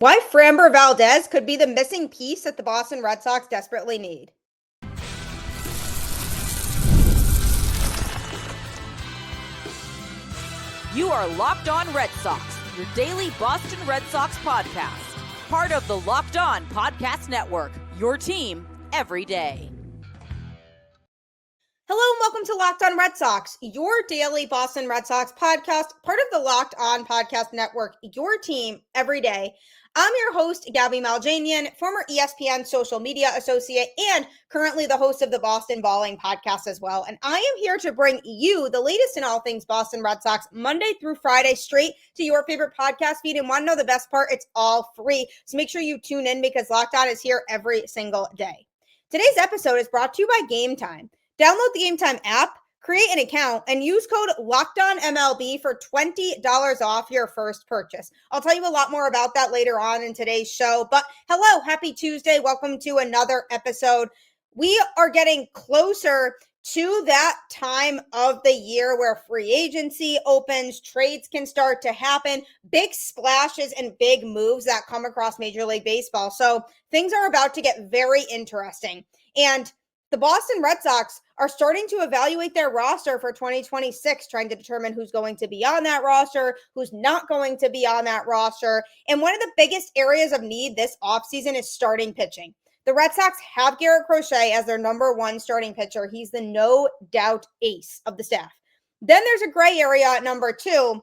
Why Framber Valdez could be the missing piece that the Boston Red Sox desperately need. You are Locked On Red Sox, your daily Boston Red Sox podcast. Part of the Locked On Podcast Network, your team every day. Hello and welcome to Locked On Red Sox, your daily Boston Red Sox podcast, part of the Locked On Podcast Network, your team every day. I'm your host, Gabby Maljanian, former ESPN social media associate and currently the host of the Boston Balling podcast as well. And I am here to bring you the latest in all things Boston Red Sox Monday through Friday straight to your favorite podcast feed. And want to know the best part? It's all free. So make sure you tune in because Locked On is here every single day. Today's episode is brought to you by Gametime. Download the Gametime app, create an account, and use code LOCKEDONMLB for $20 off your first purchase. I'll tell you a lot more about that later on in today's show. But hello, happy Tuesday. Welcome to another episode. We are getting closer to that time of the year where free agency opens, trades can start to happen, big splashes and big moves that come across Major League Baseball. So things are about to get very interesting. And the Boston Red Sox are starting to evaluate their roster for 2026, trying to determine who's going to be on that roster, who's not going to be on that roster. And one of the biggest areas of need this offseason is starting pitching. The Red Sox have Garrett Crochet as their number one starting pitcher. He's the no doubt ace of the staff. Then there's a gray area at number two,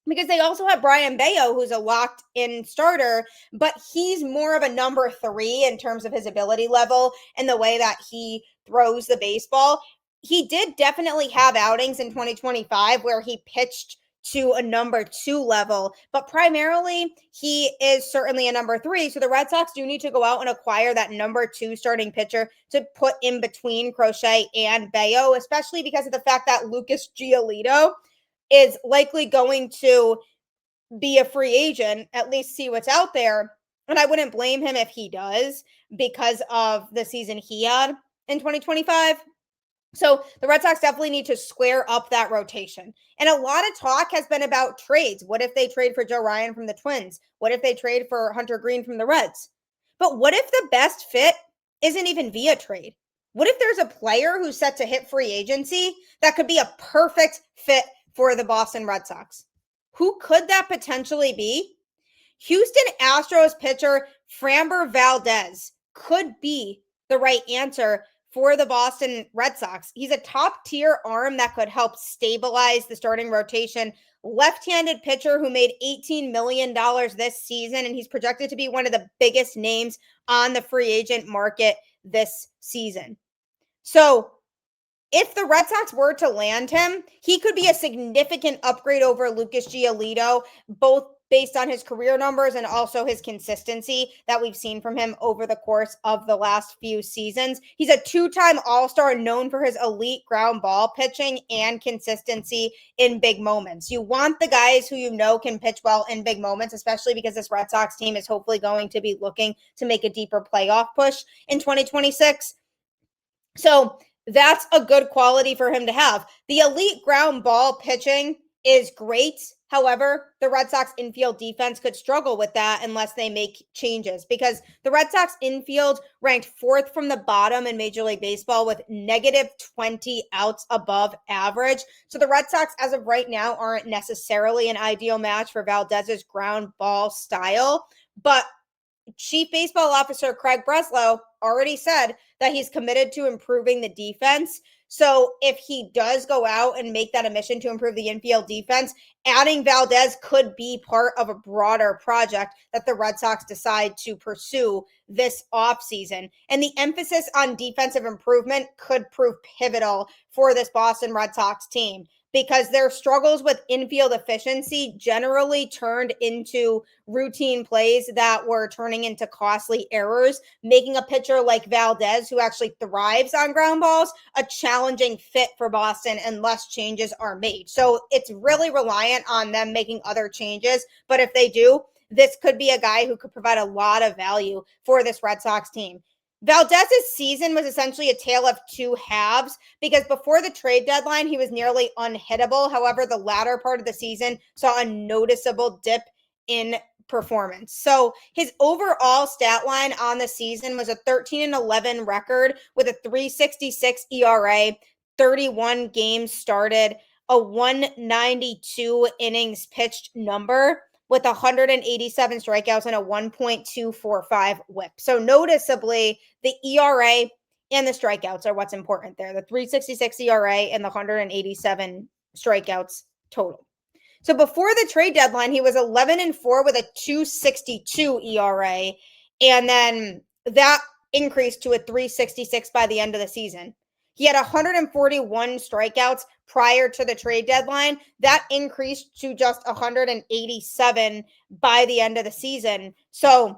because they also have Brayan Bello, who's a locked-in starter, but he's more of a number three in terms of his ability level and the way that he throws the baseball. He did definitely have outings in 2025 where he pitched to a number two level, but primarily he is certainly a number three. So the Red Sox do need to go out and acquire that number two starting pitcher to put in between Crochet and Bello, especially because of the fact that Lucas Giolito is likely going to be a free agent, at least see what's out there. And I wouldn't blame him if he does because of the season he had in 2025. So the Red Sox definitely need to square up that rotation. And a lot of talk has been about trades. What if they trade for Joe Ryan from the Twins? What if they trade for Hunter Green from the Reds? But what if the best fit isn't even via trade? What if there's a player who's set to hit free agency that could be a perfect fit for the Boston Red Sox? Who could that potentially be? Houston Astros pitcher Framber Valdez could be the right answer for the Boston Red Sox. He's a top-tier arm that could help stabilize the starting rotation. Left-handed pitcher who made $18 million this season, and he's projected to be one of the biggest names on the free agent market this season. So if the Red Sox were to land him, he could be a significant upgrade over Lucas Giolito, both based on his career numbers and also his consistency that we've seen from him over the course of the last few seasons. He's a two-time All-Star known for his elite ground ball pitching and consistency in big moments. You want the guys who you know can pitch well in big moments, especially because this Red Sox team is hopefully going to be looking to make a deeper playoff push in 2026. So that's a good quality for him to have. The elite ground ball pitching is great. However, the Red Sox infield defense could struggle with that unless they make changes, because the Red Sox infield ranked fourth from the bottom in Major League Baseball with negative 20 outs above average. So the Red Sox, as of right now, aren't necessarily an ideal match for Valdez's ground ball style. But Chief Baseball Officer Craig Breslow already said that he's committed to improving the defense. So if he does go out and make that a mission to improve the infield defense, adding Valdez could be part of a broader project that the Red Sox decide to pursue this offseason. And the emphasis on defensive improvement could prove pivotal for this Boston Red Sox team, because their struggles with infield efficiency generally turned into routine plays that were turning into costly errors, making a pitcher like Valdez, who actually thrives on ground balls, a challenging fit for Boston unless changes are made. So it's really reliant on them making other changes. But if they do, this could be a guy who could provide a lot of value for this Red Sox team. Valdez's season was essentially a tale of two halves, because before the trade deadline, he was nearly unhittable. However, the latter part of the season saw a noticeable dip in performance. So his overall stat line on the season was a 13-11 record with a 3.66 ERA, 31 games started, a 192 innings pitched number with 187 strikeouts and a 1.245 whip. So noticeably, the ERA and the strikeouts are what's important there. The 3.66 ERA and the 187 strikeouts total. So before the trade deadline, he was 11-4 with a 2.62 ERA, and then that increased to a 3.66 by the end of the season. He had 141 strikeouts prior to the trade deadline. That increased to just 187 by the end of the season. So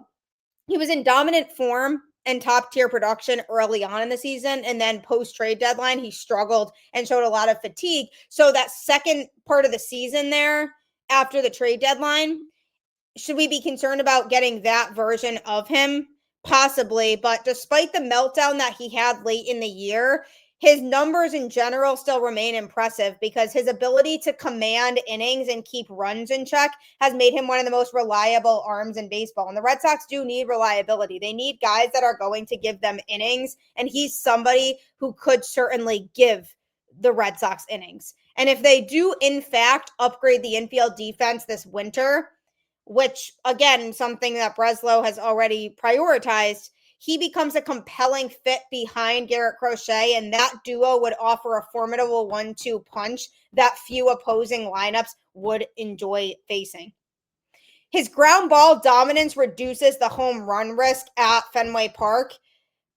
he was in dominant form and top tier production early on in the season. And then post trade deadline, he struggled and showed a lot of fatigue. So that second part of the season there after the trade deadline, should we be concerned about getting that version of him? Possibly. But despite the meltdown that he had late in the year, his numbers in general still remain impressive because his ability to command innings and keep runs in check has made him one of the most reliable arms in baseball. And the Red Sox do need reliability. They need guys that are going to give them innings, and he's somebody who could certainly give the Red Sox innings. And if they do, in fact, upgrade the infield defense this winter, which, again, something that Breslow has already prioritized, he becomes a compelling fit behind Garrett Crochet, and that duo would offer a formidable 1-2 punch that few opposing lineups would enjoy facing. His ground ball dominance reduces the home run risk at Fenway Park.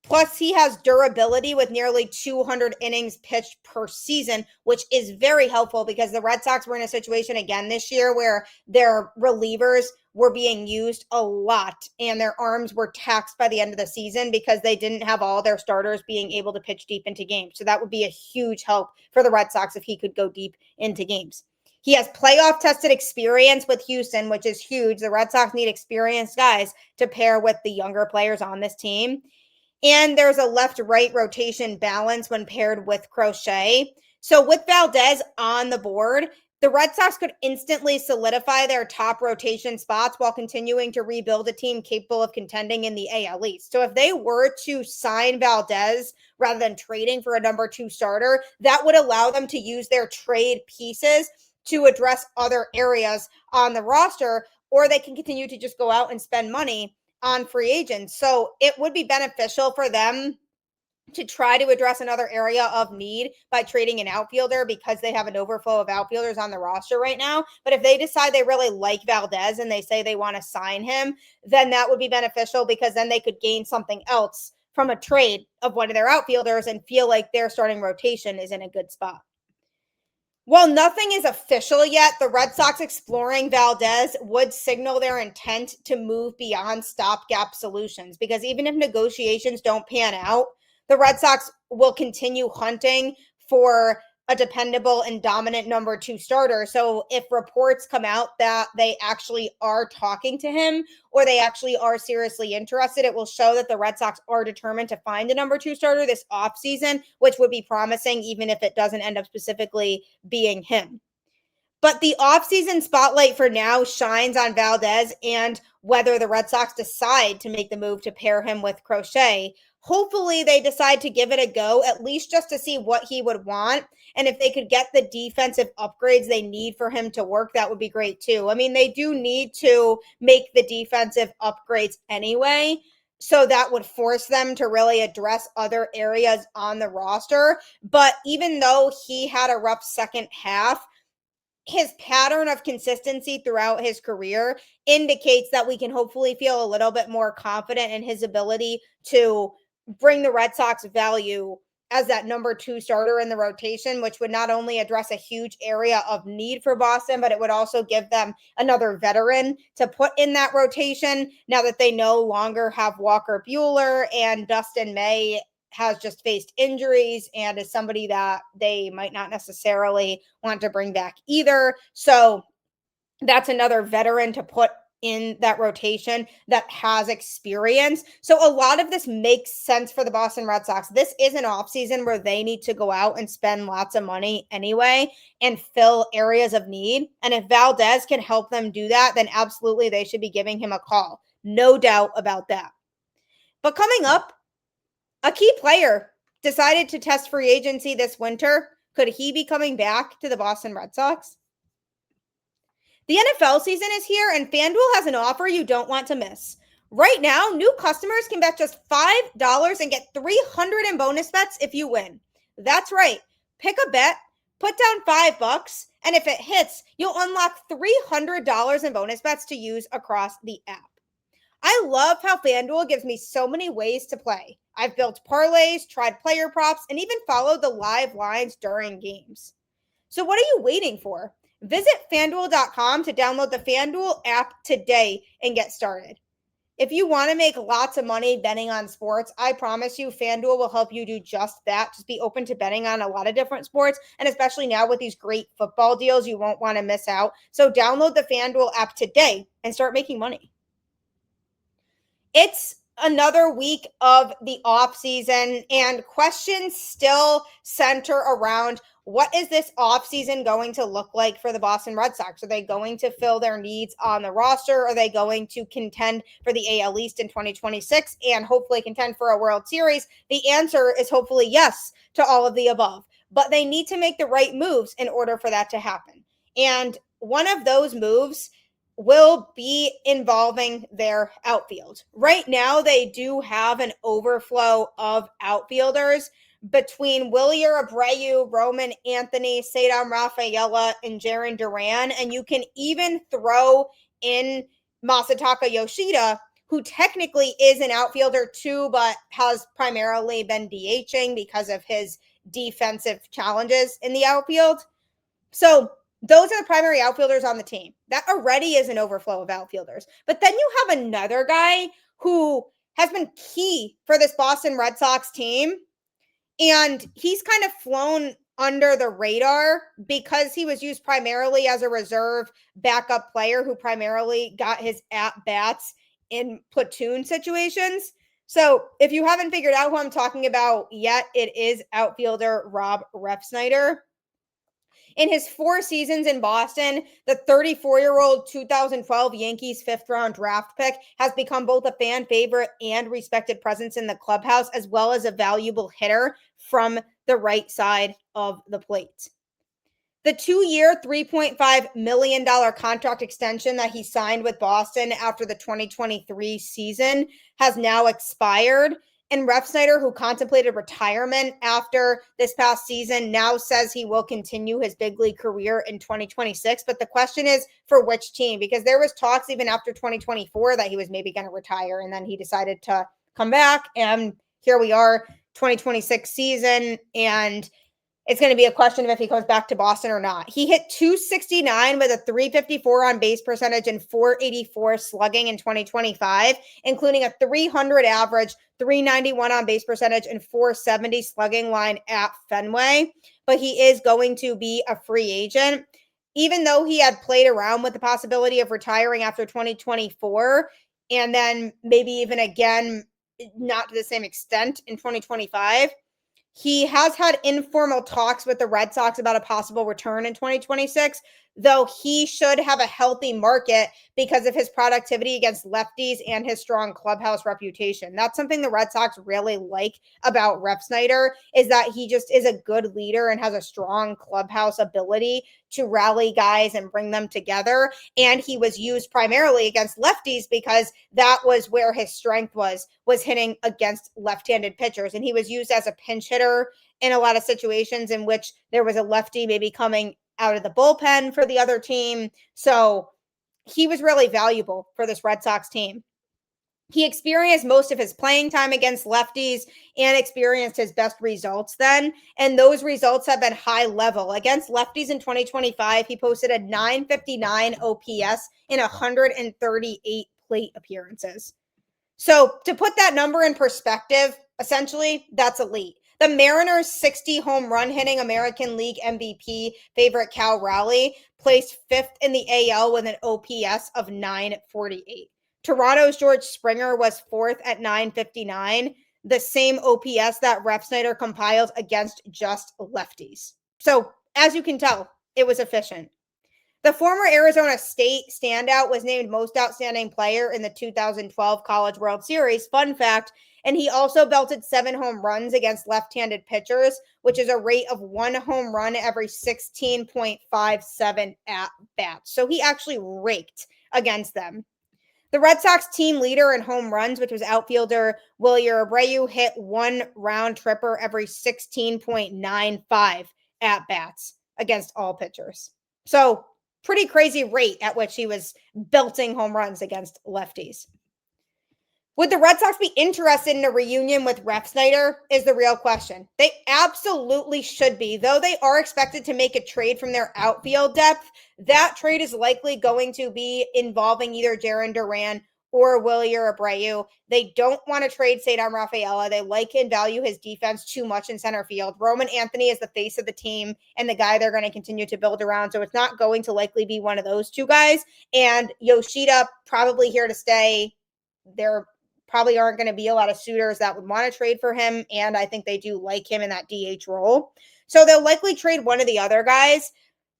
Plus, he has durability with nearly 200 innings pitched per season, which is very helpful because the Red Sox were in a situation again this year where their relievers were being used a lot and their arms were taxed by the end of the season because they didn't have all their starters being able to pitch deep into games. So that would be a huge help for the Red Sox if he could go deep into games. He has playoff tested experience with Houston, which is huge. The Red Sox need experienced guys to pair with the younger players on this team. And there's a left-right rotation balance when paired with Crochet. So with Valdez on the board, the Red Sox could instantly solidify their top rotation spots while continuing to rebuild a team capable of contending in the AL East. So if they were to sign Valdez rather than trading for a number 2 starter, that would allow them to use their trade pieces to address other areas on the roster, or they can continue to just go out and spend money on free agents. So it would be beneficial for them to try to address another area of need by trading an outfielder because they have an overflow of outfielders on the roster right now. But if they decide they really like Valdez and they say they want to sign him, then that would be beneficial because then they could gain something else from a trade of one of their outfielders and feel like their starting rotation is in a good spot. While nothing is official yet, the Red Sox exploring Valdez would signal their intent to move beyond stopgap solutions because even if negotiations don't pan out, the Red Sox will continue hunting for a dependable and dominant number 2 starter. So if reports come out that they actually are talking to him or they actually are seriously interested, it will show that the Red Sox are determined to find a number 2 starter this offseason, which would be promising even if it doesn't end up specifically being him. But the offseason spotlight for now shines on Valdez and whether the Red Sox decide to make the move to pair him with Crochet. Hopefully they decide to give it a go, at least just to see what he would want. And if they could get the defensive upgrades they need for him to work, that would be great too. I mean, they do need to make the defensive upgrades anyway. So that would force them to really address other areas on the roster. But even though he had a rough second half, his pattern of consistency throughout his career indicates that we can hopefully feel a little bit more confident in his ability to bring the Red Sox value as that number 2 starter in the rotation, which would not only address a huge area of need for Boston, but it would also give them another veteran to put in that rotation now that they no longer have Walker Buehler and Dustin May has just faced injuries and is somebody that they might not necessarily want to bring back either. So that's another veteran to put in that rotation that has experience. So a lot of this makes sense for the Boston Red Sox. This is an offseason where they need to go out and spend lots of money anyway and fill areas of need. And if Valdez can help them do that, then absolutely they should be giving him a call. No doubt about that. But coming up, a key player decided to test free agency this winter. Could he be coming back to the Boston Red Sox? The NFL season is here, and FanDuel has an offer you don't want to miss. Right now, new customers can bet just $5 and get $300 in bonus bets if you win. That's right. Pick a bet, put down $5, and if it hits, you'll unlock $300 in bonus bets to use across the app. I love how FanDuel gives me so many ways to play. I've built parlays, tried player props, and even followed the live lines during games. So what are you waiting for? Visit FanDuel.com to download the FanDuel app today and get started. If you want to make lots of money betting on sports, I promise you FanDuel will help you do just that. Just be open to betting on a lot of different sports, and especially now with these great football deals, you won't want to miss out. So download the FanDuel app today and start making money. It's another week of the offseason, and questions still center around what is this offseason going to look like for the Boston Red Sox? Are they going to fill their needs on the roster? Are they going to contend for the AL East in 2026 and hopefully contend for a World Series? The answer is hopefully yes to all of the above, but they need to make the right moves in order for that to happen. And one of those moves will be involving their outfield. Right now, they do have an overflow of outfielders between Wilyer Abreu, Roman Anthony, Cedar Rafaela, and Jarren Duran. And you can even throw in Masataka Yoshida, who technically is an outfielder too, but has primarily been DHing because of his defensive challenges in the outfield. So those are the primary outfielders on the team. That already is an overflow of outfielders. But then you have another guy who has been key for this Boston Red Sox team. And he's kind of flown under the radar because he was used primarily as a reserve backup player who primarily got his at-bats in platoon situations. So if you haven't figured out who I'm talking about yet, it is outfielder Rob Refsnyder. In his 4 seasons in Boston, the 34-year-old 2012 Yankees 5th-round draft pick has become both a fan favorite and respected presence in the clubhouse, as well as a valuable hitter from the right side of the plate. The 2-year, $3.5 million contract extension that he signed with Boston after the 2023 season has now expired. And Refsnyder, who contemplated retirement after this past season, now says he will continue his big league career in 2026. But the question is for which team? Because there was talks even after 2024 that he was maybe going to retire, and then he decided to come back. And here we are, 2026 season, and it's going to be a question of if he comes back to Boston or not. He hit .269 with a .354 on base percentage and .484 slugging in 2025, including a .300 average, .391 on base percentage, and .470 slugging line at Fenway. But he is going to be a free agent. Even though he had played around with the possibility of retiring after 2024, and then maybe even again, not to the same extent in 2025, he has had informal talks with the Red Sox about a possible return in 2026, though he should have a healthy market because of his productivity against lefties and his strong clubhouse reputation. That's something the Red Sox really like about Refsnyder, is that he just is a good leader and has a strong clubhouse ability to rally guys and bring them together. And he was used primarily against lefties because that was where his strength was hitting against left-handed pitchers. And he was used as a pinch hitter in a lot of situations in which there was a lefty maybe coming out of the bullpen for the other team. So he was really valuable for this Red Sox team. He experienced most of his playing time against lefties and experienced his best results then. And those results have been high level. Against lefties in 2025, he posted a .959 OPS in 138 plate appearances. So to put that number in perspective, essentially, that's elite. The Mariners' 60 home run hitting American League MVP favorite Cal Raleigh placed 5th in the AL with an OPS of 948. Toronto's George Springer was 4th at 959, the same OPS that Refsnyder compiled against just lefties. So, as you can tell, it was efficient. The former Arizona State standout was named most outstanding player in the 2012 College World Series. Fun fact, and he also belted 7 home runs against left-handed pitchers, which is a rate of 1 home run every 16.57 at bats. So he actually raked against them. The Red Sox team leader in home runs, which was outfielder Wilyer Abreu, hit 1 round tripper every 16.95 at bats against all pitchers. So pretty crazy rate at which he was belting home runs against lefties. Would the Red Sox be interested in a reunion with Refsnyder is the real question. They absolutely should be. Though they are expected to make a trade from their outfield depth, that trade is likely going to be involving either Jarren Duran or Wilyer Abreu. They don't want to trade Cedar Rafaela. They like and value his defense too much in center field. Roman Anthony is the face of the team and the guy they're going to continue to build around. So it's not going to likely be one of those two guys. And Yoshida probably here to stay. They're probably aren't going to be a lot of suitors that would want to trade for him. And I think they do like him in that DH role. So they'll likely trade one of the other guys,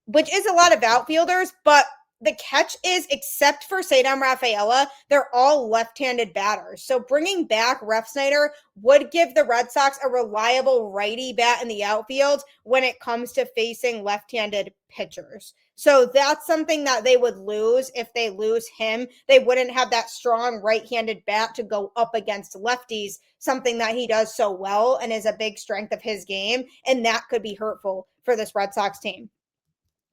which is a lot of outfielders. But the catch is, except for Cedar Rafaela, they're all left-handed batters. So bringing back Refsnyder would give the Red Sox a reliable righty bat in the outfield when it comes to facing left-handed pitchers. So that's something that they would lose if they lose him. They wouldn't have that strong right-handed bat to go up against lefties, something that he does so well and is a big strength of his game. And that could be hurtful for this Red Sox team.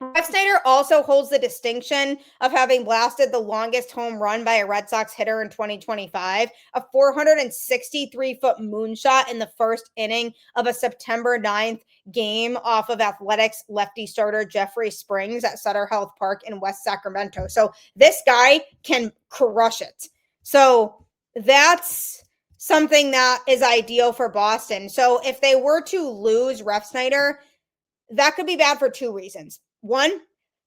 Refsnyder also holds the distinction of having blasted the longest home run by a Red Sox hitter in 2025, a 463-foot moonshot in the first inning of a September 9th game off of Athletics lefty starter Jeffrey Springs at Sutter Health Park in West Sacramento. So this guy can crush it. So that's something that is ideal for Boston. So if they were to lose Refsnyder, that could be bad for 2 reasons. One,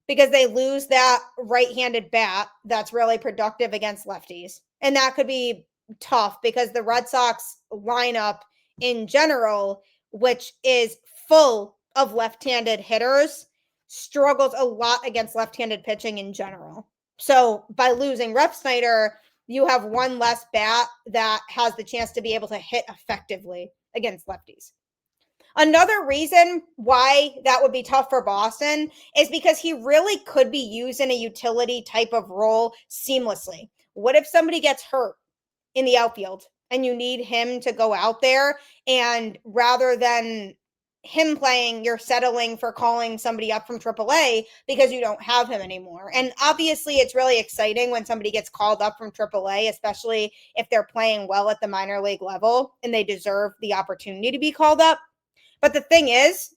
because they lose that right-handed bat that's really productive against lefties. And that could be tough because the Red Sox lineup in general, which is full of left-handed hitters, struggles a lot against left-handed pitching in general. So by losing Refsnyder, you have one less bat that has the chance to be able to hit effectively against lefties. Another reason why that would be tough for Boston is because he really could be used in a utility type of role seamlessly. What if somebody gets hurt in the outfield and you need him to go out there, and rather than him playing, you're settling for calling somebody up from AAA because you don't have him anymore? And obviously it's really exciting when somebody gets called up from AAA, especially if they're playing well at the minor league level and they deserve the opportunity to be called up. But the thing is,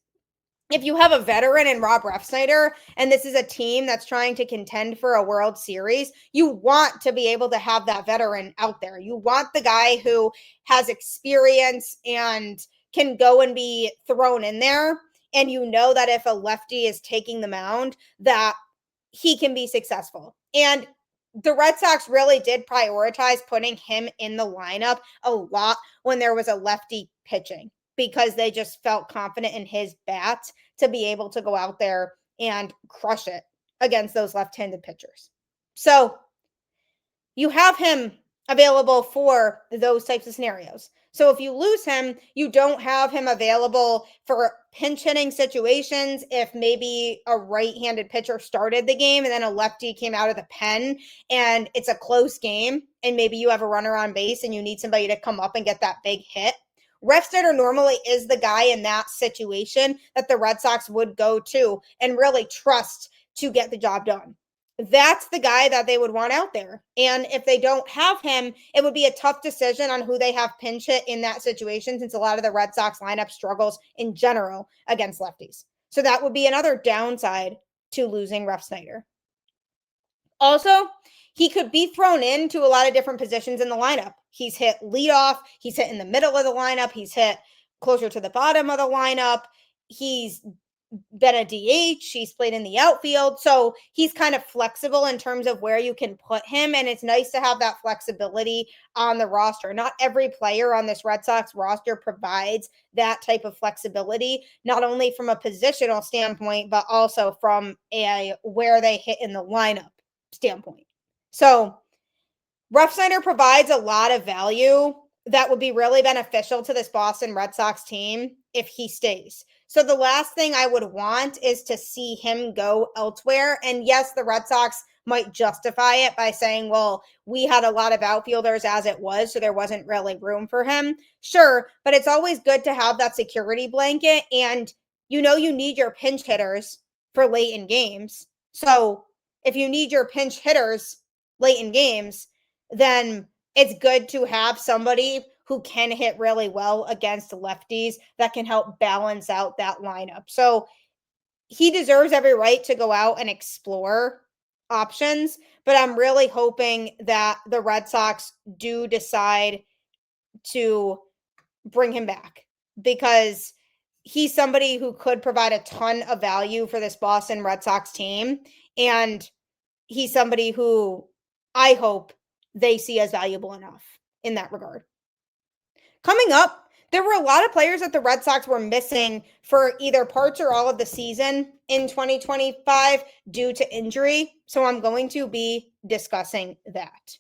if you have a veteran in Rob Refsnyder, and this is a team that's trying to contend for a World Series, you want to be able to have that veteran out there. You want the guy who has experience and can go and be thrown in there. And you know that if a lefty is taking the mound, that he can be successful. And the Red Sox really did prioritize putting him in the lineup a lot when there was a lefty pitching, because they just felt confident in his bat to be able to go out there and crush it against those left-handed pitchers. So you have him available for those types of scenarios. So if you lose him, you don't have him available for pinch hitting situations. If maybe a right-handed pitcher started the game and then a lefty came out of the pen and it's a close game and maybe you have a runner on base and you need somebody to come up and get that big hit, Refsnyder normally is the guy in that situation that the Red Sox would go to and really trust to get the job done. That's the guy that they would want out there. And if they don't have him, it would be a tough decision on who they have pinch hit in that situation, since a lot of the Red Sox lineup struggles in general against lefties. So that would be another downside to losing Refsnyder. Also, he could be thrown into a lot of different positions in the lineup. He's hit leadoff. He's hit in the middle of the lineup. He's hit closer to the bottom of the lineup. He's been a DH. He's played in the outfield. So he's kind of flexible in terms of where you can put him. And it's nice to have that flexibility on the roster. Not every player on this Red Sox roster provides that type of flexibility, not only from a positional standpoint, but also from a where they hit in the lineup standpoint. So Refsnyder provides a lot of value that would be really beneficial to this Boston Red Sox team if he stays. So the last thing I would want is to see him go elsewhere. And yes, the Red Sox might justify it by saying, well, we had a lot of outfielders as it was, so there wasn't really room for him. Sure, but it's always good to have that security blanket. And you need your pinch hitters for late in games. So if you need your pinch hitters late in games, then it's good to have somebody who can hit really well against lefties that can help balance out that lineup. So he deserves every right to go out and explore options, but I'm really hoping that the Red Sox do decide to bring him back because he's somebody who could provide a ton of value for this Boston Red Sox team. And he's somebody who I hope they see as valuable enough in that regard. Coming up, there were a lot of players that the Red Sox were missing for either parts or all of the season in 2025 due to injury. So I'm going to be discussing that.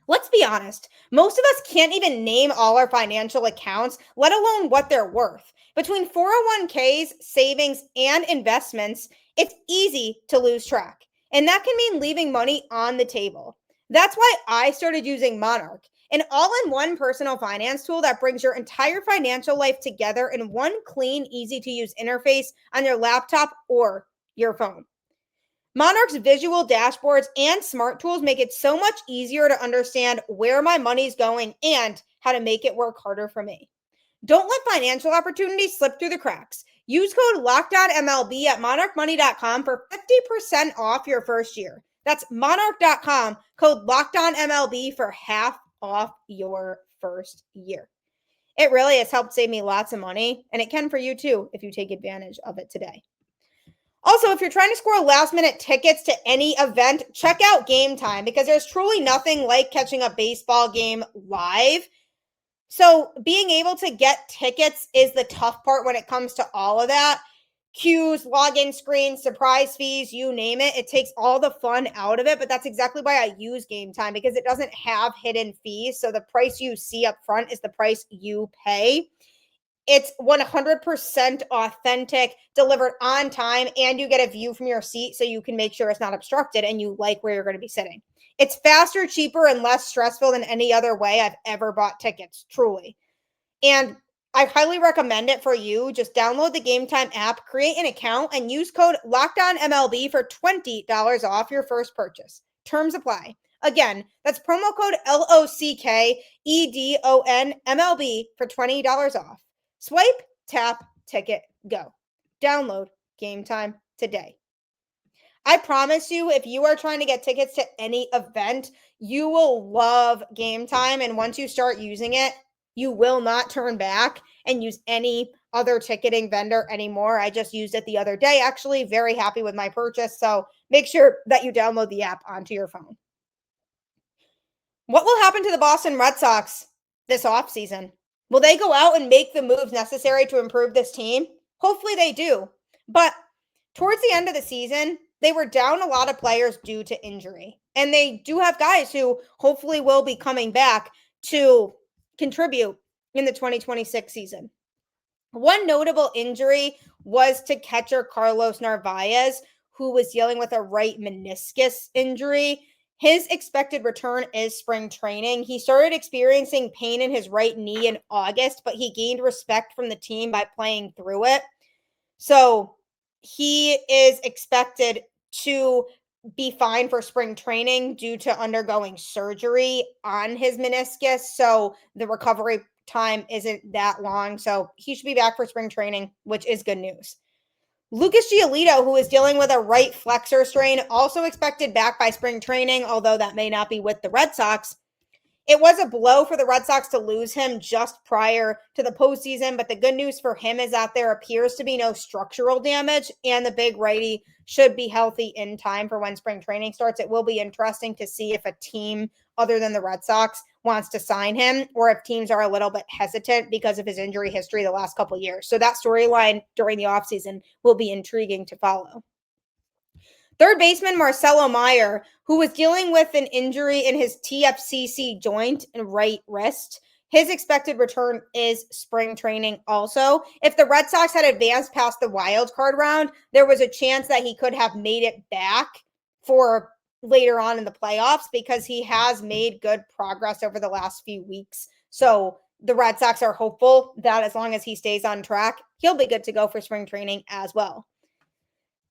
Let's be honest, most of us can't even name all our financial accounts, let alone what they're worth. Between 401ks, savings, and investments, it's easy to lose track. And that can mean leaving money on the table. That's why I started using Monarch, an all-in-one personal finance tool that brings your entire financial life together in one clean, easy-to-use interface on your laptop or your phone. Monarch's visual dashboards and smart tools make it so much easier to understand where my money's going and how to make it work harder for me. Don't let financial opportunities slip through the cracks. Use code LOCKEDONMLB at monarchmoney.com for 50% off your first year. That's monarch.com, code LOCKEDONMLB for half off your first year. It really has helped save me lots of money, and it can for you too if you take advantage of it today. Also, if you're trying to score last-minute tickets to any event, check out Gametime because there's truly nothing like catching a baseball game live. So being able to get tickets is the tough part when it comes to all of that. Queues, login screens, surprise fees, you name it. It takes all the fun out of it, but that's exactly why I use Gametime because it doesn't have hidden fees. So the price you see up front is the price you pay. It's 100% authentic, delivered on time, and you get a view from your seat so you can make sure it's not obstructed and you like where you're going to be sitting. It's faster, cheaper, and less stressful than any other way I've ever bought tickets, truly. And I highly recommend it for you. Just download the Gametime app, create an account, and use code LOCKEDONMLB for $20 off your first purchase. Terms apply. Again, that's promo code LOCKEDONMLB for $20 off. Swipe, tap, ticket, go. Download Gametime today. I promise you, if you are trying to get tickets to any event, you will love Gametime. And once you start using it, you will not turn back and use any other ticketing vendor anymore. I just used it the other day, actually. Very happy with my purchase. So make sure that you download the app onto your phone. What will happen to the Boston Red Sox this offseason? Will they go out and make the moves necessary to improve this team? Hopefully they do. But towards the end of the season, they were down a lot of players due to injury. And they do have guys who hopefully will be coming back to contribute in the 2026 season. One notable injury was to catcher Carlos Narvaez, who was dealing with a right meniscus injury. His expected return is spring training. He started experiencing pain in his right knee in August, but he gained respect from the team by playing through it. So he is expected to be fine for spring training due to undergoing surgery on his meniscus. So the recovery time isn't that long. So he should be back for spring training, which is good news. Lucas Giolito, who is dealing with a right flexor strain, also expected back by spring training, although that may not be with the Red Sox. It was a blow for the Red Sox to lose him just prior to the postseason, but the good news for him is that there appears to be no structural damage, and the big righty should be healthy in time for when spring training starts. It will be interesting to see if a team other than the Red Sox wants to sign him, or if teams are a little bit hesitant because of his injury history the last couple of years. So that storyline during the offseason will be intriguing to follow. Third baseman Marcelo Mayer, who was dealing with an injury in his TFCC joint and right wrist. His expected return is spring training also. If the Red Sox had advanced past the wild card round, there was a chance that he could have made it back for later on in the playoffs because he has made good progress over the last few weeks. So the Red Sox are hopeful that as long as he stays on track, he'll be good to go for spring training as well.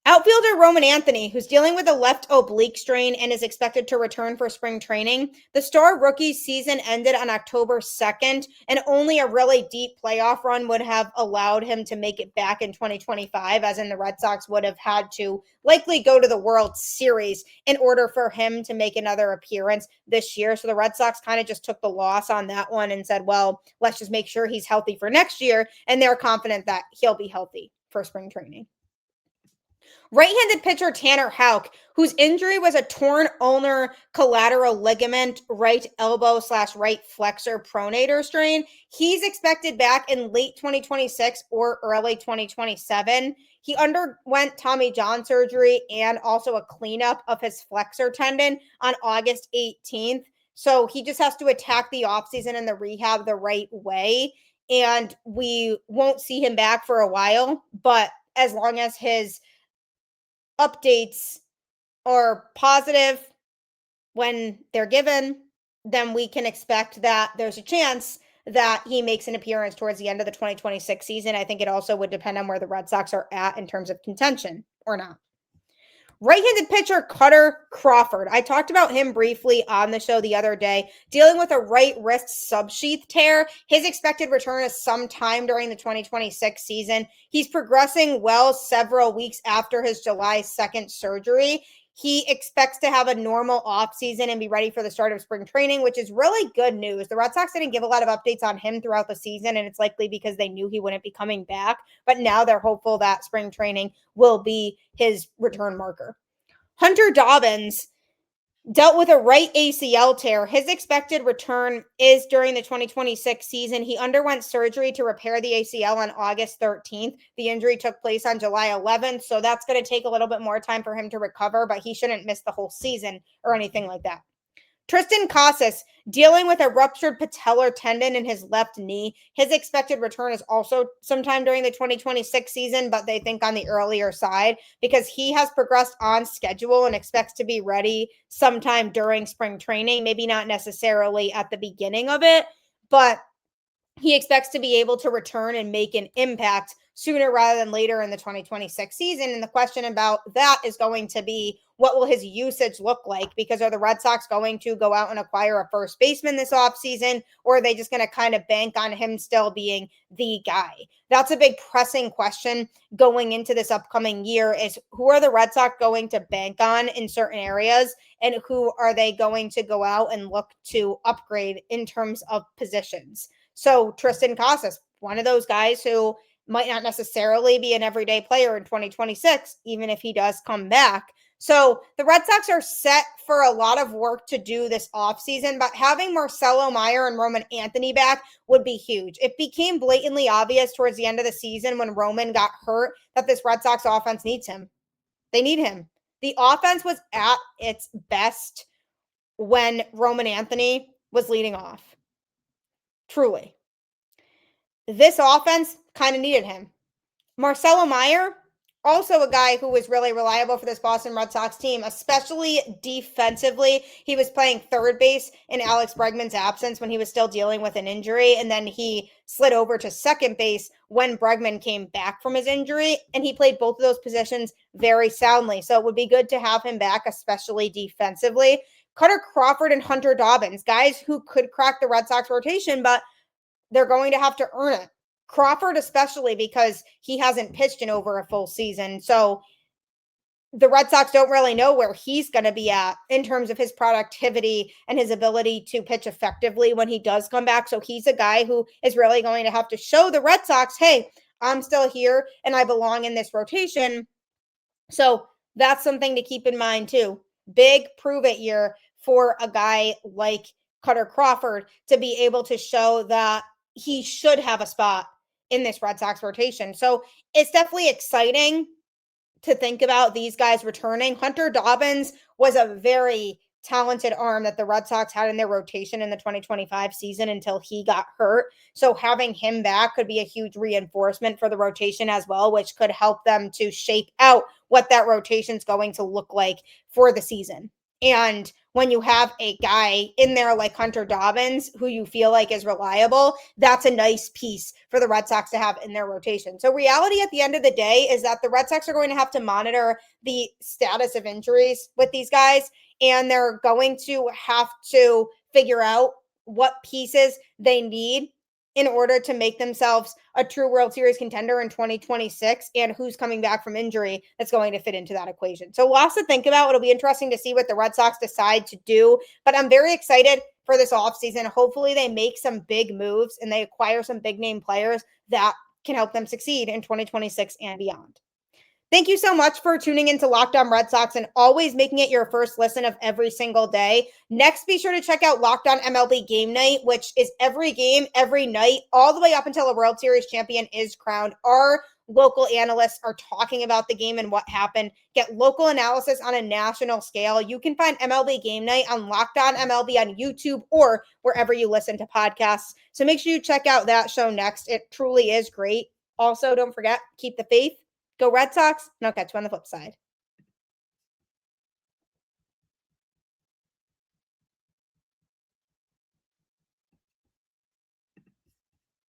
Outfielder Roman Anthony, who's dealing with a left oblique strain and is expected to return for spring training. The star rookie's season ended on October 2nd, and only a really deep playoff run would have allowed him to make it back in 2025, as in the Red Sox would have had to likely go to the World Series in order for him to make another appearance this year. So the Red Sox kind of just took the loss on that one and said, well, let's just make sure he's healthy for next year, and they're confident that he'll be healthy for spring training. Right-handed pitcher Tanner Houck, whose injury was a torn ulnar collateral ligament, right elbow / right flexor pronator strain. He's expected back in late 2026 or early 2027. He underwent Tommy John surgery and also a cleanup of his flexor tendon on August 18th. So he just has to attack the offseason and the rehab the right way. And we won't see him back for a while, but as long as his updates are positive when they're given, then we can expect that there's a chance that he makes an appearance towards the end of the 2026 season. I think it also would depend on where the Red Sox are at in terms of contention or not. Right-handed pitcher Cutter Crawford. I talked about him briefly on the show the other day, dealing with a right wrist subsheath tear. His expected return is sometime during the 2026 season. He's progressing well several weeks after his July 2nd surgery. He expects to have a normal offseason and be ready for the start of spring training, which is really good news. The Red Sox didn't give a lot of updates on him throughout the season, and it's likely because they knew he wouldn't be coming back. But now they're hopeful that spring training will be his return marker. Hunter Dobbins dealt with a right ACL tear. His expected return is during the 2026 season. He underwent surgery to repair the ACL on August 13th. The injury took place on July 11th, so that's going to take a little bit more time for him to recover, but he shouldn't miss the whole season or anything like that. Triston Casas, dealing with a ruptured patellar tendon in his left knee. His expected return is also sometime during the 2026 season, but they think on the earlier side because he has progressed on schedule and expects to be ready sometime during spring training. Maybe not necessarily at the beginning of it, but he expects to be able to return and make an impact sooner rather than later in the 2026 season. And the question about that is going to be, what will his usage look like? Because are the Red Sox going to go out and acquire a first baseman this offseason, or are they just going to kind of bank on him still being the guy? That's a big pressing question going into this upcoming year, is who are the Red Sox going to bank on in certain areas, and who are they going to go out and look to upgrade in terms of positions? So Triston Casas, one of those guys who might not necessarily be an everyday player in 2026, even if he does come back. So the Red Sox are set for a lot of work to do this offseason, but having Marcelo Mayer and Roman Anthony back would be huge. It became blatantly obvious towards the end of the season when Roman got hurt that this Red Sox offense needs him. They need him. The offense was at its best when Roman Anthony was leading off. Truly. This offense kind of needed him. Marcelo Mayer, also a guy who was really reliable for this Boston Red Sox team, especially defensively. He was playing third base in Alex Bregman's absence when he was still dealing with an injury, and then he slid over to second base when Bregman came back from his injury, and he played both of those positions very soundly. So it would be good to have him back, especially defensively. Cutter Crawford and Hunter Dobbins, guys who could crack the Red Sox rotation, but they're going to have to earn it. Crawford especially because he hasn't pitched in over a full season. So the Red Sox don't really know where he's going to be at in terms of his productivity and his ability to pitch effectively when he does come back. So he's a guy who is really going to have to show the Red Sox, hey, I'm still here and I belong in this rotation. So that's something to keep in mind too. Big prove it year for a guy like Cutter Crawford to be able to show that he should have a spot in this Red Sox rotation. So it's definitely exciting to think about these guys returning. Hunter Dobbins was a very talented arm that the Red Sox had in their rotation in the 2025 season until he got hurt. So having him back could be a huge reinforcement for the rotation as well, which could help them to shape out what that rotation is going to look like for the season. And when you have a guy in there like Hunter Dobbins, who you feel like is reliable, that's a nice piece for the Red Sox to have in their rotation. So reality at the end of the day is that the Red Sox are going to have to monitor the status of injuries with these guys, and they're going to have to figure out what pieces they need in order to make themselves a true World Series contender in 2026, and who's coming back from injury that's going to fit into that equation. So lots to think about. It'll be interesting to see what the Red Sox decide to do, but I'm very excited for this offseason. Hopefully they make some big moves and they acquire some big name players that can help them succeed in 2026 and beyond. Thank you so much for tuning into Locked On Red Sox and always making it your first listen of every single day. Next, be sure to check out Locked On MLB Game Night, which is every game, every night, all the way up until a World Series champion is crowned. Our local analysts are talking about the game and what happened. Get local analysis on a national scale. You can find MLB Game Night on Locked On MLB on YouTube or wherever you listen to podcasts. So make sure you check out that show next. It truly is great. Also, don't forget, keep the faith. Go Red Sox, and I'll catch you on the flip side.